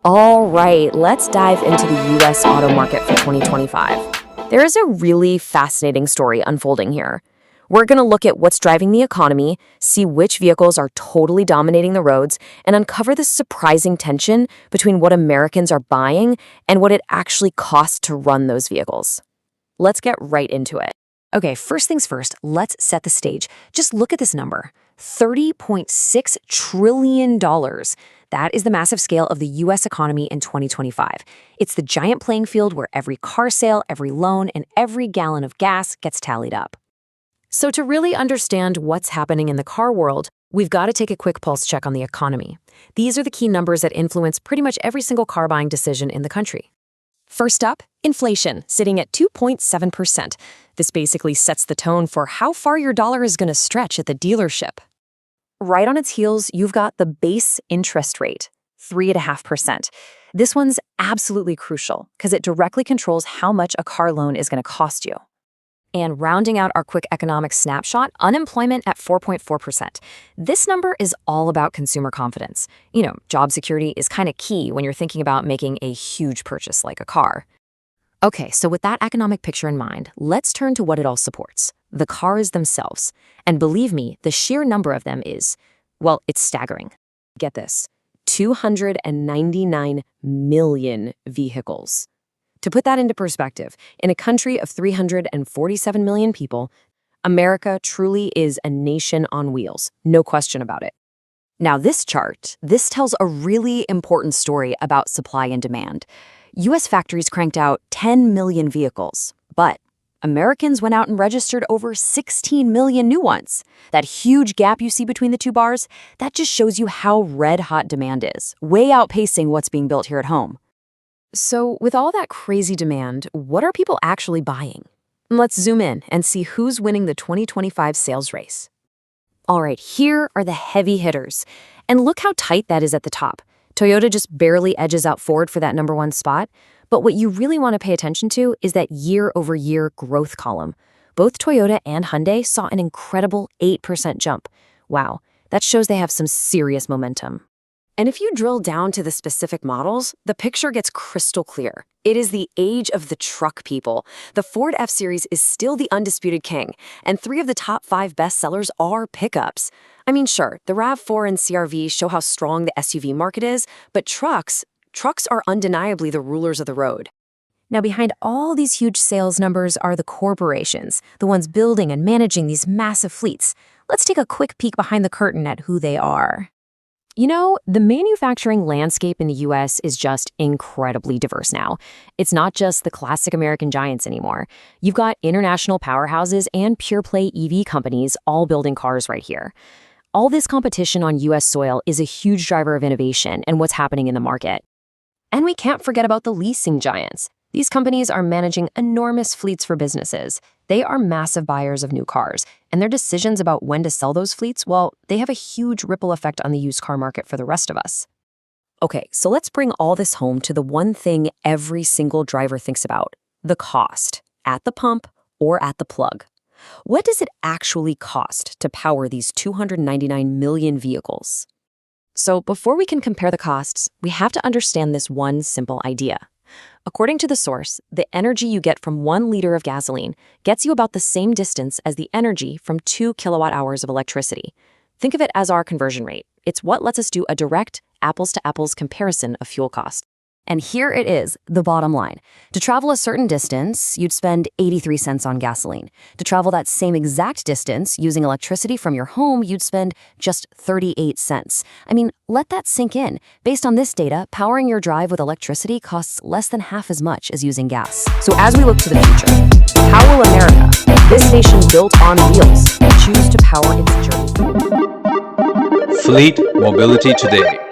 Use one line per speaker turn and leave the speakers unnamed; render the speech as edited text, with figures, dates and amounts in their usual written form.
All right, let's dive into the US auto market for 2025. There is a really fascinating story unfolding here. We're going to look at what's driving the economy, see which vehicles are totally dominating the roads, and uncover the surprising tension between what Americans are buying and what it actually costs to run those vehicles. Let's get right into it. Okay, first things first, let's set the stage. Just look at this number, $30.6 trillion. That is the massive scale of the US economy in 2025. It's the giant playing field where every car sale, every loan, and every gallon of gas gets tallied up. So to really understand what's happening in the car world, we've got to take a quick pulse check on the economy. These are the key numbers that influence pretty much every single car buying decision in the country. First up, inflation, sitting at 2.7%. This basically sets the tone for how far your dollar is going to stretch at the dealership. Right on its heels, you've got the base interest rate, 3.5%. This one's absolutely crucial because it directly controls how much a car loan is going to cost you. And rounding out our quick economic snapshot, unemployment at 4.4%. This number is all about consumer confidence. Job security is kind of key when you're thinking about making a huge purchase like a car. Okay, so with that economic picture in mind, let's turn to what it all supports, the cars themselves. And believe me, the sheer number of them is, well, it's staggering. Get this, 299 million vehicles. To put that into perspective, in a country of 347 million people, America truly is a nation on wheels, no question about it. Now this chart, this tells a really important story about supply and demand. US factories cranked out 10 million vehicles, but Americans went out and registered over 16 million new ones. That huge gap you see between the two bars, that just shows you how red-hot demand is, way outpacing what's being built here at home. So with all that crazy demand, what are people actually buying? Let's zoom in and see who's winning the 2025 sales race. All right, here are the heavy hitters. And look how tight that is at the top. Toyota just barely edges out Ford for that number one spot. But what you really want to pay attention to is that year-over-year growth column. Both Toyota and Hyundai saw an incredible 8% jump. Wow, that shows they have some serious momentum. And if you drill down to the specific models, the picture gets crystal clear. It is the age of the truck people. The Ford F-Series is still the undisputed king, and 3 of the top 5 bestsellers are pickups. I mean, sure, the RAV4 and CR-V show how strong the SUV market is, but trucks are undeniably the rulers of the road. Now, behind all these huge sales numbers are the corporations, the ones building and managing these massive fleets. Let's take a quick peek behind the curtain at who they are. The manufacturing landscape in the US is just incredibly diverse now. It's not just the classic American giants anymore. You've got international powerhouses and pure-play EV companies all building cars right here. All this competition on US soil is a huge driver of innovation and what's happening in the market. And we can't forget about the leasing giants. These companies are managing enormous fleets for businesses. They are massive buyers of new cars, and their decisions about when to sell those fleets, well, they have a huge ripple effect on the used car market for the rest of us. Okay, so let's bring all this home to the one thing every single driver thinks about, the cost, at the pump or at the plug. What does it actually cost to power these 299 million vehicles? So before we can compare the costs, we have to understand this one simple idea. According to the source, the energy you get from 1 liter of gasoline gets you about the same distance as the energy from 2 kilowatt hours of electricity. Think of it as our conversion rate. It's what lets us do a direct apples-to-apples comparison of fuel cost. And here it is, the bottom line. To travel a certain distance, you'd spend 83 cents on gasoline. To travel that same exact distance using electricity from your home, you'd spend just 38 cents. I mean, let that sink in. Based on this data, powering your drive with electricity costs less than half as much as using gas. So as we look to the future, how will America, this nation built on wheels, choose to power its journey?
Fleet Mobility Today.